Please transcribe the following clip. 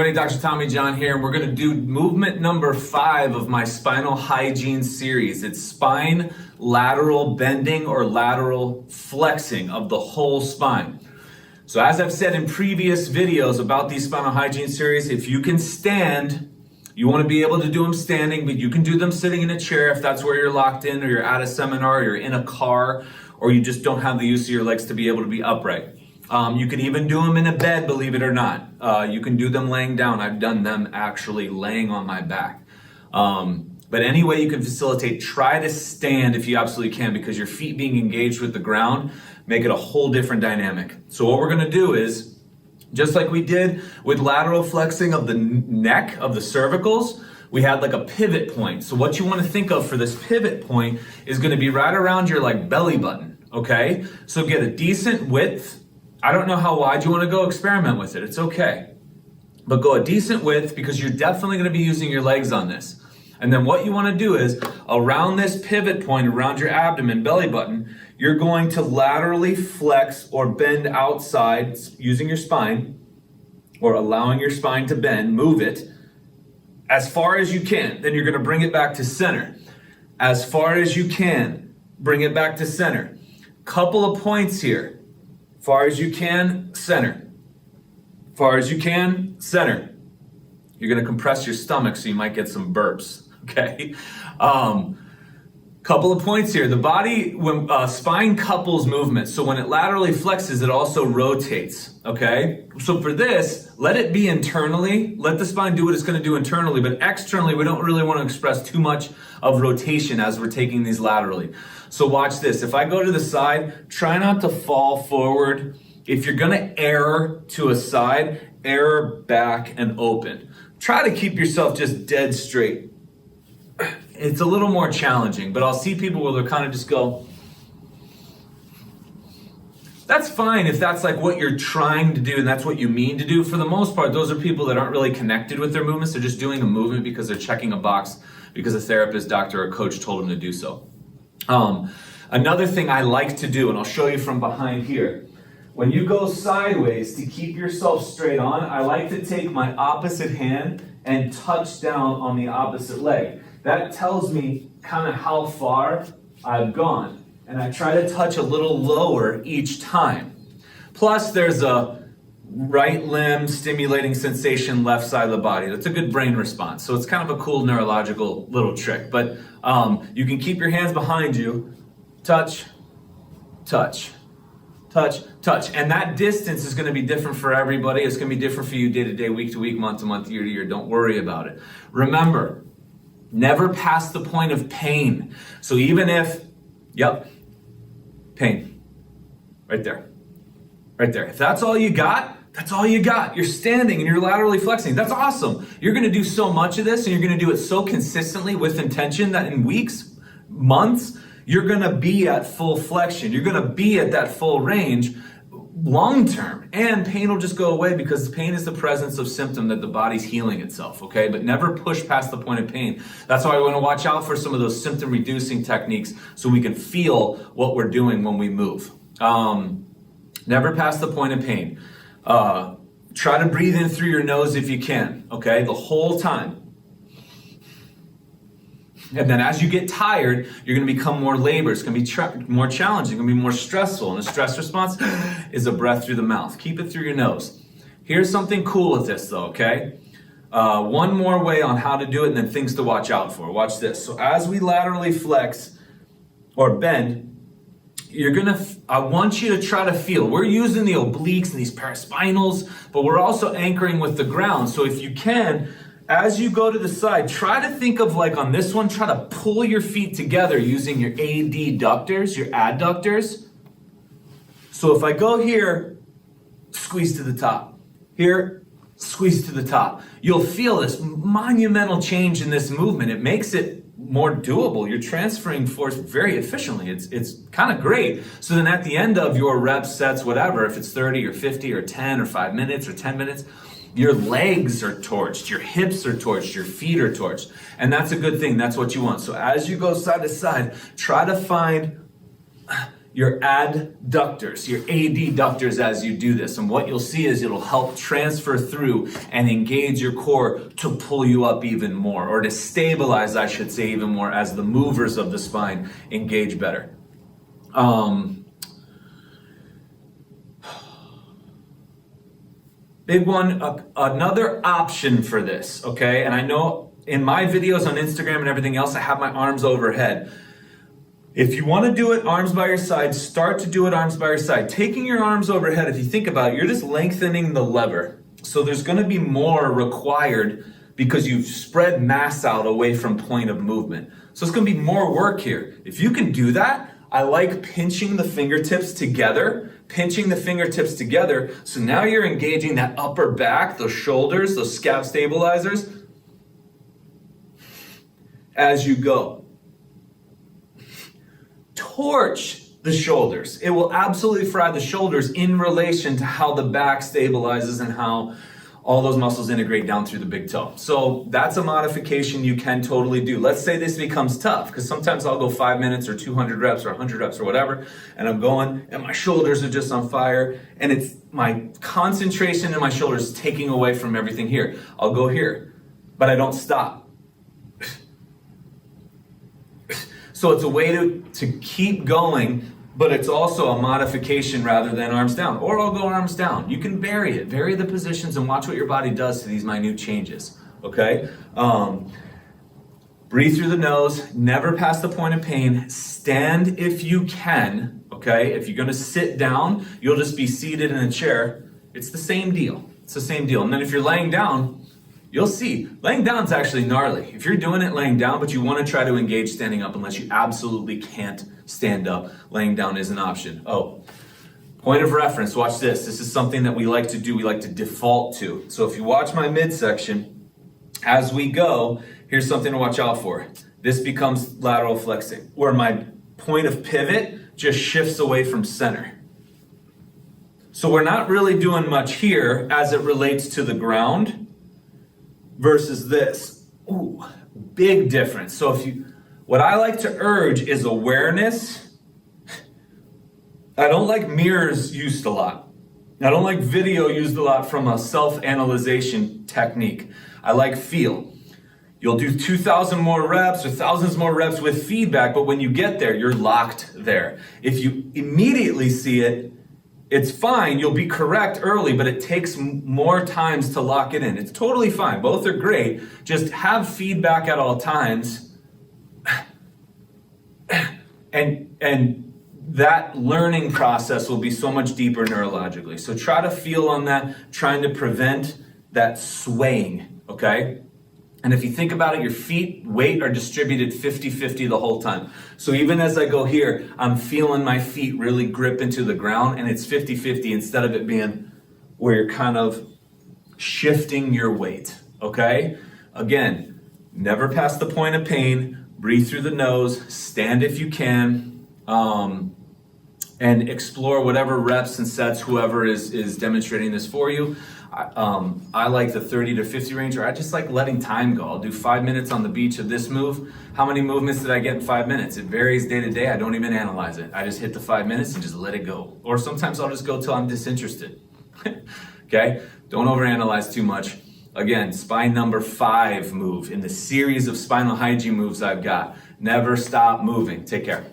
everybody, Dr. Tommy John here, and we're going to do movement number 5 of my spinal hygiene series. It's spine lateral bending or lateral flexing of the whole spine. So as I've said in previous videos about these spinal hygiene series, if you can stand, you want to be able to do them standing, but you can do them sitting in a chair if that's where you're locked in, or you're at a seminar, or you're in a car, or you just don't have the use of your legs to be able to be upright. You can even do them in a bed, believe it or not. You can do them laying down. I've done them actually laying on my back. But any way you can facilitate, try to stand if you absolutely can, because your feet being engaged with the ground make it a whole different dynamic. So what we're gonna do is, just like we did with lateral flexing of the neck, of the cervicals, we had like a pivot point. So what you wanna think of for this pivot point is gonna be right around your like belly button, okay? So get a decent width. I don't know how wide you want to go, experiment with it, it's okay. But go a decent width, because you're definitely going to be using your legs on this. And then what you want to do is, around this pivot point, around your abdomen, belly button, you're going to laterally flex or bend outside using your spine, or allowing your spine to bend, move it, as far as you can. Then you're going to bring it back to center. As far as you can, bring it back to center. Couple of points here. Far as you can, center. Far as you can, center. You're gonna compress your stomach so you might get some burps, okay? Couple of points here. The body, when spine couples movement, so when it laterally flexes, it also rotates, okay? So for this, let it be internally. Let the spine do what it's gonna do internally, but externally, we don't really wanna express too much of rotation as we're taking these laterally. So watch this. If I go to the side, try not to fall forward. If you're gonna err to a side, err back and open. Try to keep yourself just dead straight. It's a little more challenging, but I'll see people where they'll kind of just go. That's fine if that's like what you're trying to do and that's what you mean to do. For the most part, those are people that aren't really connected with their movements. They're just doing a movement because they're checking a box because a therapist, doctor, or coach told them to do so. Another thing I like to do, and I'll show you from behind here, when you go sideways to keep yourself straight on, I like to take my opposite hand and touch down on the opposite leg. That tells me kind of how far I've gone. And I try to touch a little lower each time. Plus there's a right limb stimulating sensation left side of the body. That's a good brain response. So it's kind of a cool neurological little trick. But you can keep your hands behind you. Touch, touch, touch, touch. And that distance is going to be different for everybody. It's going to be different for you day to day, week to week, month to month, year to year. Don't worry about it. Remember, never pass the point of pain. So even if, pain. Right there. Right there. If that's all you got, that's all you got. You're standing and you're laterally flexing. That's awesome. You're going to do so much of this, and you're going to do it so consistently with intention that in weeks, months, you're going to be at full flexion. You're going to be at that full range long term, and pain will just go away, because pain is the presence of symptom that the body's healing itself, okay? But never push past the point of pain. That's why we want to watch out for some of those symptom reducing techniques so we can feel what we're doing when we move. Never pass the point of pain. Try to breathe in through your nose if you can, okay? The whole time. And then as you get tired, you're going to become more labor. It's going to be more challenging. It's going to be more stressful. And a stress response is a breath through the mouth. Keep it through your nose. Here's something cool with this though, okay? One more way on how to do it, and then things to watch out for. Watch this. So as we laterally flex or bend, I want you to try to feel. We're using the obliques and these paraspinals, but we're also anchoring with the ground. So if you can, as you go to the side, try to think of, like on this one, try to pull your feet together using your adductors, your adductors. So if I go here, squeeze to the top. Here, squeeze to the top. You'll feel this monumental change in this movement. It makes it more doable. You're transferring force very efficiently. It's kind of great. So then at the end of your reps, sets, whatever, if it's 30 or 50 or 10 or 5 minutes or 10 minutes, your legs are torched, your hips are torched, your feet are torched. And that's a good thing. That's what you want. So as you go side to side, try to find your adductors, your adductors as you do this. And what you'll see is it'll help transfer through and engage your core to pull you up even more, or to stabilize, I should say, even more as the movers of the spine engage better. Big one, another option for this, okay? And I know in my videos on Instagram and everything else, I have my arms overhead. If you want to do it arms by your side, start to do it arms by your side. Taking your arms overhead, if you think about it, you're just lengthening the lever. So there's going to be more required because you've spread mass out away from point of movement. So it's going to be more work here. If you can do that, I like pinching the fingertips together. So now you're engaging that upper back, those shoulders, those scap stabilizers as you go. Torch the shoulders. It will absolutely fry the shoulders in relation to how the back stabilizes and how all those muscles integrate down through the big toe. So that's a modification you can totally do. Let's say this becomes tough, because sometimes I'll go 5 minutes or 200 reps or 100 reps or whatever, and I'm going and my shoulders are just on fire, and it's my concentration in my shoulders taking away from everything here. I'll go here, but I don't stop. So it's a way to keep going, but it's also a modification rather than arms down. Or I'll go arms down. You can vary the positions and watch what your body does to these minute changes, okay? Breathe through the nose, never past the point of pain. Stand if you can, okay? If you're gonna sit down, you'll just be seated in a chair. It's the same deal. And then if you're laying down, you'll see, laying down is actually gnarly. If you're doing it laying down, but you want to try to engage standing up, unless you absolutely can't stand up, laying down is an option. Oh, point of reference, watch this. This is something that we like to do, we like to default to. So if you watch my midsection, as we go, here's something to watch out for. This becomes lateral flexing, where my point of pivot just shifts away from center. So we're not really doing much here as it relates to the ground, versus this. Ooh, big difference. So what I like to urge is awareness. I don't like mirrors used a lot. I don't like video used a lot from a self-analyzation technique. I like feel. You'll do 2,000 more reps or thousands more reps with feedback, but when you get there, you're locked there. If you immediately see it, it's fine, you'll be correct early, but it takes more times to lock it in. It's totally fine, both are great. Just have feedback at all times. And that learning process will be so much deeper neurologically. So try to feel on that, trying to prevent that swaying, okay? And if you think about it, your feet weight are distributed 50-50 the whole time. So even as I go here, I'm feeling my feet really grip into the ground, and it's 50-50 instead of it being where you're kind of shifting your weight, okay? Again, never past the point of pain, breathe through the nose, stand if you can, and explore whatever reps and sets whoever is demonstrating this for you. I like the 30 to 50 range, or I just like letting time go. I'll do 5 minutes on the beach of this move. How many movements did I get in 5 minutes? It varies day to day. I don't even analyze it. I just hit the 5 minutes and just let it go. Or sometimes I'll just go till I'm disinterested. Okay? Don't overanalyze too much. Again, spine number 5 move in the series of spinal hygiene moves I've got. Never stop moving. Take care.